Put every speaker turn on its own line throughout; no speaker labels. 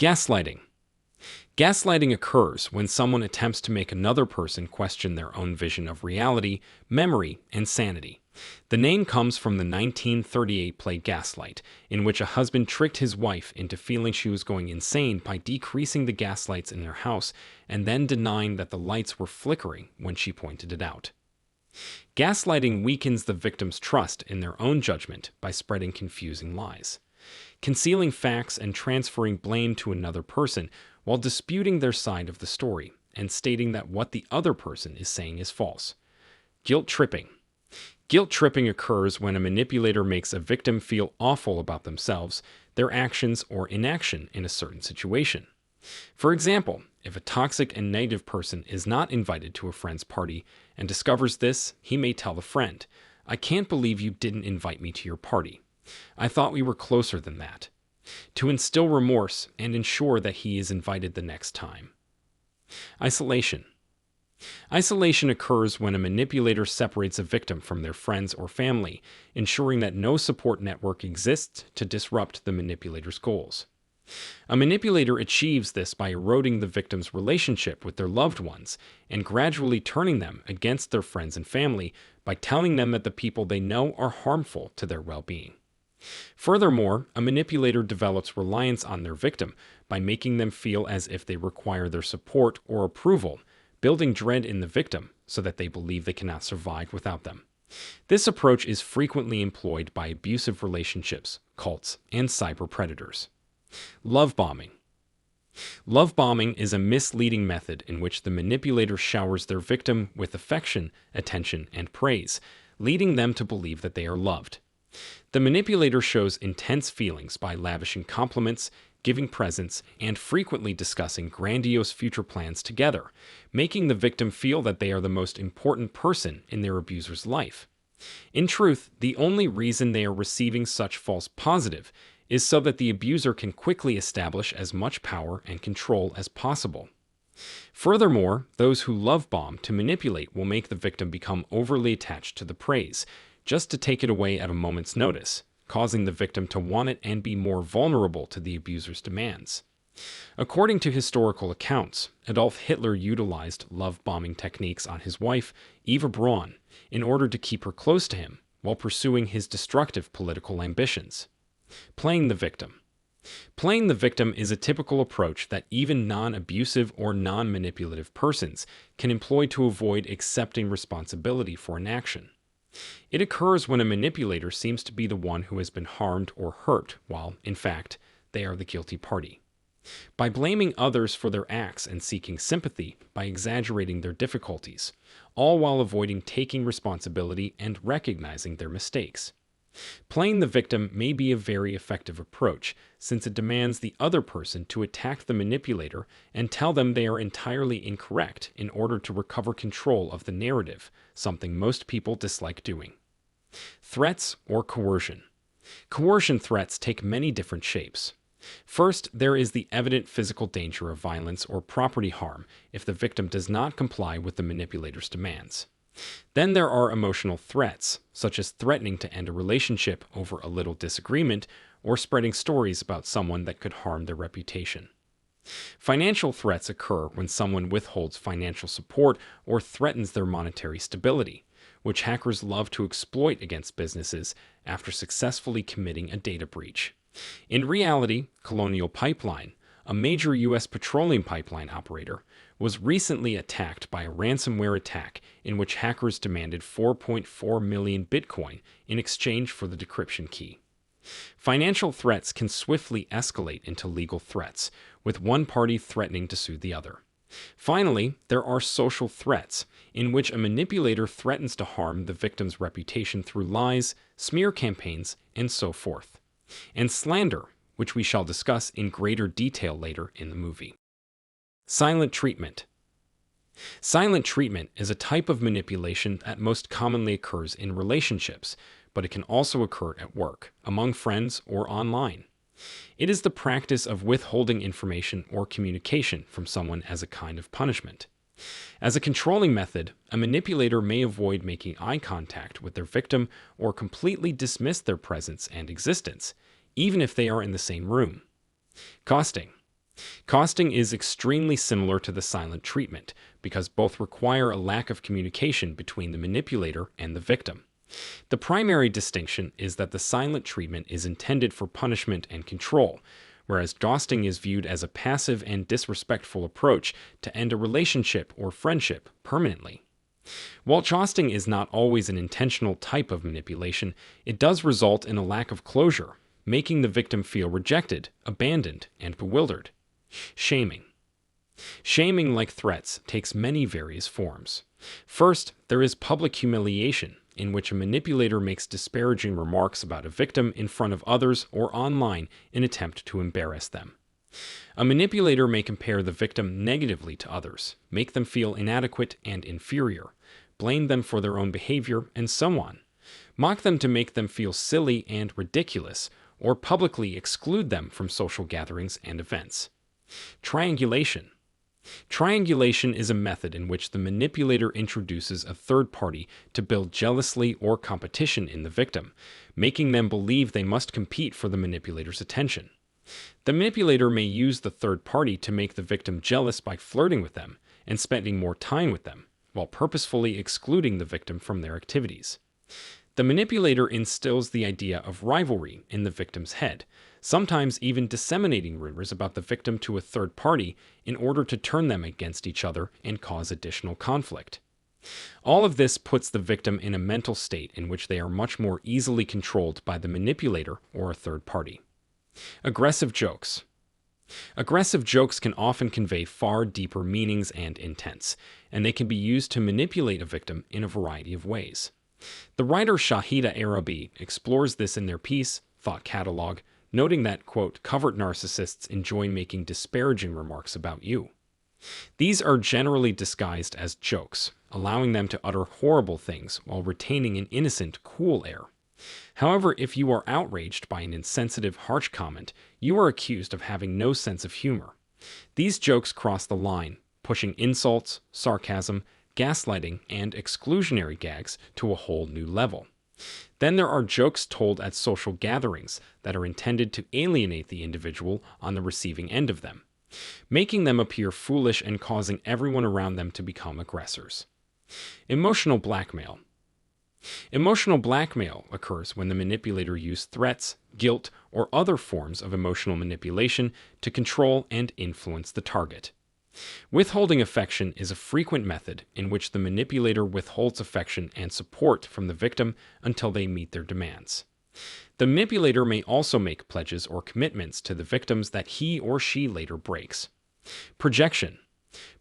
Gaslighting. Gaslighting occurs when someone attempts to make another person question their own vision of reality, memory, and sanity. The name comes from the 1938 play Gaslight, in which a husband tricked his wife into feeling she was going insane by decreasing the gas lights in their house and then denying that the lights were flickering when she pointed it out. Gaslighting weakens the victim's trust in their own judgment by spreading confusing lies, concealing facts and transferring blame to another person while disputing their side of the story and stating that what the other person is saying is false. Guilt tripping. Guilt tripping occurs when a manipulator makes a victim feel awful about themselves, their actions, or inaction in a certain situation. For example, if a toxic and negative person is not invited to a friend's party and discovers this, he may tell the friend, "I can't believe you didn't invite me to your party. I thought we were closer than that," to instill remorse and ensure that he is invited the next time. Isolation. Isolation occurs when a manipulator separates a victim from their friends or family, ensuring that no support network exists to disrupt the manipulator's goals. A manipulator achieves this by eroding the victim's relationship with their loved ones and gradually turning them against their friends and family by telling them that the people they know are harmful to their well-being. Furthermore, a manipulator develops reliance on their victim by making them feel as if they require their support or approval, building dread in the victim so that they believe they cannot survive without them. This approach is frequently employed by abusive relationships, cults, and cyber predators. Love bombing. Love bombing is a misleading method in which the manipulator showers their victim with affection, attention, and praise, leading them to believe that they are loved. The manipulator shows intense feelings by lavishing compliments, giving presents, and frequently discussing grandiose future plans together, making the victim feel that they are the most important person in their abuser's life. In truth, the only reason they are receiving such false positive is so that the abuser can quickly establish as much power and control as possible. Furthermore, those who love bomb to manipulate will make the victim become overly attached to the praise, just to take it away at a moment's notice, causing the victim to want it and be more vulnerable to the abuser's demands. According to historical accounts, Adolf Hitler utilized love-bombing techniques on his wife, Eva Braun, in order to keep her close to him while pursuing his destructive political ambitions. Playing the victim. Playing the victim is a typical approach that even non-abusive or non-manipulative persons can employ to avoid accepting responsibility for an action. It occurs when a manipulator seems to be the one who has been harmed or hurt, while, in fact, they are the guilty party. By blaming others for their acts and seeking sympathy by exaggerating their difficulties, all while avoiding taking responsibility and recognizing their mistakes. Playing the victim may be a very effective approach, since it demands the other person to attack the manipulator and tell them they are entirely incorrect in order to recover control of the narrative, something most people dislike doing. Threats or coercion. Coercion threats take many different shapes. First, there is the evident physical danger of violence or property harm if the victim does not comply with the manipulator's demands. Then there are emotional threats, such as threatening to end a relationship over a little disagreement or spreading stories about someone that could harm their reputation. Financial threats occur when someone withholds financial support or threatens their monetary stability, which hackers love to exploit against businesses after successfully committing a data breach. In reality, Colonial Pipeline, a major U.S. petroleum pipeline operator, was recently attacked by a ransomware attack in which hackers demanded 4.4 million Bitcoin in exchange for the decryption key. Financial threats can swiftly escalate into legal threats, with one party threatening to sue the other. Finally, there are social threats, in which a manipulator threatens to harm the victim's reputation through lies, smear campaigns, and so forth. And slander, which we shall discuss in greater detail later in the movie. Silent treatment. Silent treatment is a type of manipulation that most commonly occurs in relationships, but it can also occur at work, among friends, or online. It is the practice of withholding information or communication from someone as a kind of punishment. As a controlling method, a manipulator may avoid making eye contact with their victim or completely dismiss their presence and existence, even if they are in the same room. Costing. Costing is extremely similar to the silent treatment because both require a lack of communication between the manipulator and the victim. The primary distinction is that the silent treatment is intended for punishment and control, whereas ghosting is viewed as a passive and disrespectful approach to end a relationship or friendship permanently. While ghosting is not always an intentional type of manipulation, it does result in a lack of closure, making the victim feel rejected, abandoned, and bewildered. Shaming. Shaming, like threats, takes many various forms. First, there is public humiliation, in which a manipulator makes disparaging remarks about a victim in front of others or online in an attempt to embarrass them. A manipulator may compare the victim negatively to others, make them feel inadequate and inferior, blame them for their own behavior, and so on. Mock them to make them feel silly and ridiculous, or publicly exclude them from social gatherings and events. Triangulation. Triangulation is a method in which the manipulator introduces a third party to build jealousy or competition in the victim, making them believe they must compete for the manipulator's attention. The manipulator may use the third party to make the victim jealous by flirting with them and spending more time with them, while purposefully excluding the victim from their activities. The manipulator instills the idea of rivalry in the victim's head, sometimes even disseminating rumors about the victim to a third party in order to turn them against each other and cause additional conflict. All of this puts the victim in a mental state in which they are much more easily controlled by the manipulator or a third party. Aggressive jokes. Aggressive jokes can often convey far deeper meanings and intents, and they can be used to manipulate a victim in a variety of ways. The writer Shahida Arabi explores this in their piece, Thought Catalog, noting that, quote, covert narcissists enjoy making disparaging remarks about you. These are generally disguised as jokes, allowing them to utter horrible things while retaining an innocent, cool air. However, if you are outraged by an insensitive, harsh comment, you are accused of having no sense of humor. These jokes cross the line, pushing insults, sarcasm, gaslighting, and exclusionary gags to a whole new level. Then there are jokes told at social gatherings that are intended to alienate the individual on the receiving end of them, making them appear foolish and causing everyone around them to become aggressors. Emotional blackmail. Emotional blackmail occurs when the manipulator uses threats, guilt, or other forms of emotional manipulation to control and influence the target. Withholding affection is a frequent method in which the manipulator withholds affection and support from the victim until they meet their demands. The manipulator may also make pledges or commitments to the victims that he or she later breaks. Projection.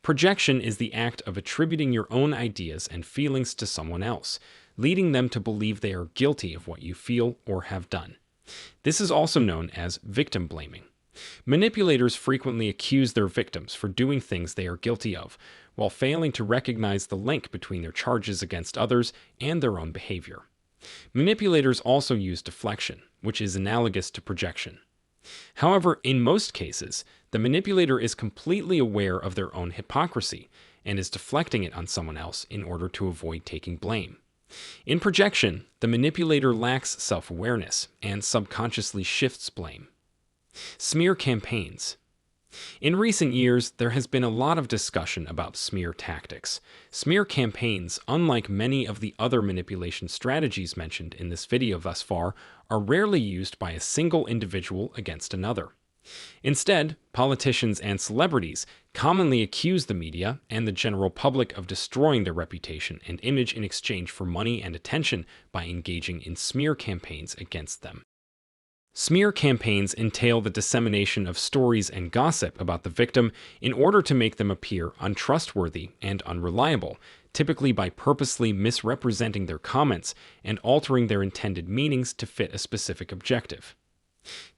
Projection is the act of attributing your own ideas and feelings to someone else, leading them to believe they are guilty of what you feel or have done. This is also known as victim blaming. Manipulators frequently accuse their victims for doing things they are guilty of, while failing to recognize the link between their charges against others and their own behavior. Manipulators also use deflection, which is analogous to projection. However, in most cases, the manipulator is completely aware of their own hypocrisy and is deflecting it on someone else in order to avoid taking blame. In projection, the manipulator lacks self-awareness and subconsciously shifts blame. Smear campaigns. In recent years, there has been a lot of discussion about smear tactics. Smear campaigns, unlike many of the other manipulation strategies mentioned in this video thus far, are rarely used by a single individual against another. Instead, politicians and celebrities commonly accuse the media and the general public of destroying their reputation and image in exchange for money and attention by engaging in smear campaigns against them. Smear campaigns entail the dissemination of stories and gossip about the victim in order to make them appear untrustworthy and unreliable, typically by purposely misrepresenting their comments and altering their intended meanings to fit a specific objective.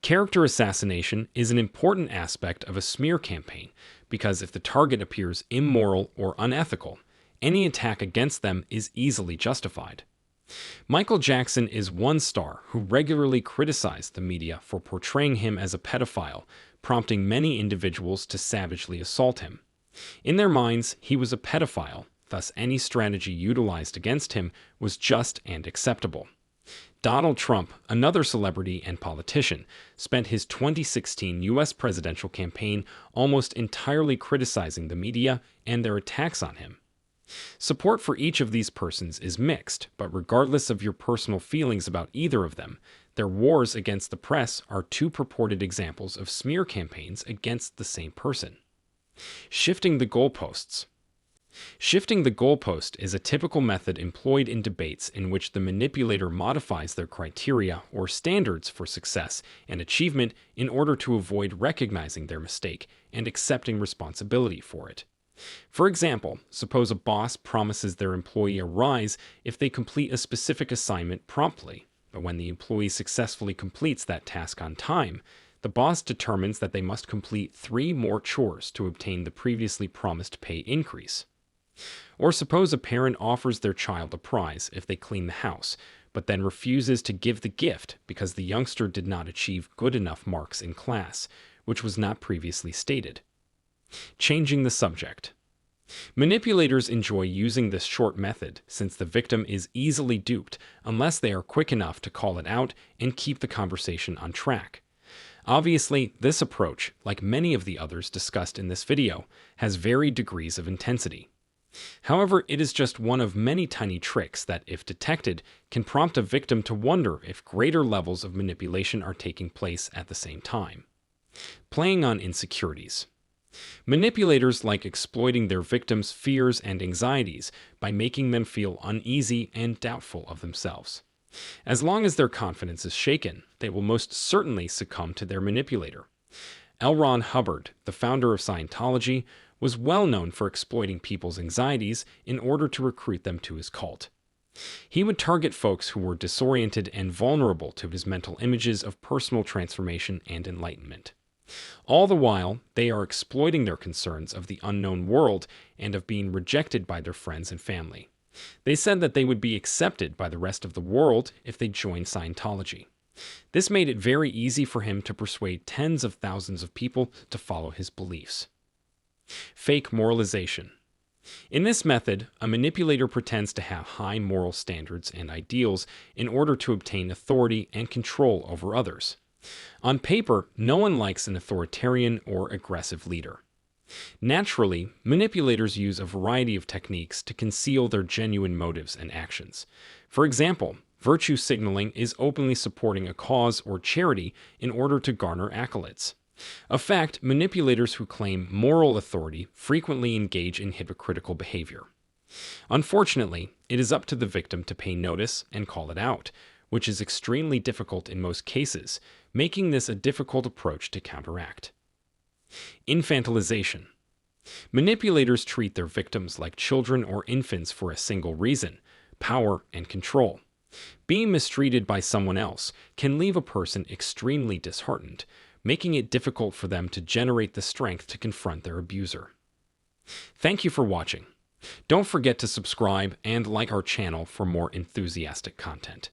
Character assassination is an important aspect of a smear campaign because if the target appears immoral or unethical, any attack against them is easily justified. Michael Jackson is one star who regularly criticized the media for portraying him as a pedophile, prompting many individuals to savagely assault him. In their minds, he was a pedophile, thus any strategy utilized against him was just and acceptable. Donald Trump, another celebrity and politician, spent his 2016 U.S. presidential campaign almost entirely criticizing the media and their attacks on him. Support for each of these persons is mixed, but regardless of your personal feelings about either of them, their wars against the press are two purported examples of smear campaigns against the same person. Shifting the goalposts. Shifting the goalpost is a typical method employed in debates in which the manipulator modifies their criteria or standards for success and achievement in order to avoid recognizing their mistake and accepting responsibility for it. For example, suppose a boss promises their employee a rise if they complete a specific assignment promptly, but when the employee successfully completes that task on time, the boss determines that they must complete 3 more chores to obtain the previously promised pay increase. Or suppose a parent offers their child a prize if they clean the house, but then refuses to give the gift because the youngster did not achieve good enough marks in class, which was not previously stated. Changing the subject. Manipulators enjoy using this short method since the victim is easily duped unless they are quick enough to call it out and keep the conversation on track. Obviously, this approach, like many of the others discussed in this video, has varied degrees of intensity. However, it is just one of many tiny tricks that, if detected, can prompt a victim to wonder if greater levels of manipulation are taking place at the same time. Playing on insecurities. Manipulators like exploiting their victims' fears and anxieties by making them feel uneasy and doubtful of themselves. As long as their confidence is shaken, they will most certainly succumb to their manipulator. L. Ron Hubbard, the founder of Scientology, was well known for exploiting people's anxieties in order to recruit them to his cult. He would target folks who were disoriented and vulnerable to his mental images of personal transformation and enlightenment. All the while, they are exploiting their concerns of the unknown world and of being rejected by their friends and family. They said that they would be accepted by the rest of the world if they joined Scientology. This made it very easy for him to persuade tens of thousands of people to follow his beliefs. Fake moralization. In this method, a manipulator pretends to have high moral standards and ideals in order to obtain authority and control over others. On paper, no one likes an authoritarian or aggressive leader. Naturally, manipulators use a variety of techniques to conceal their genuine motives and actions. For example, virtue signaling is openly supporting a cause or charity in order to garner accolades. A fact manipulators who claim moral authority frequently engage in hypocritical behavior. Unfortunately, it is up to the victim to pay notice and call it out, which is extremely difficult in most cases, making this a difficult approach to counteract. Infantilization. Manipulators treat their victims like children or infants for a single reason: power and control. Being mistreated by someone else can leave a person extremely disheartened, making it difficult for them to generate the strength to confront their abuser. Thank you for watching. Don't forget to subscribe and like our channel for more enthusiastic content.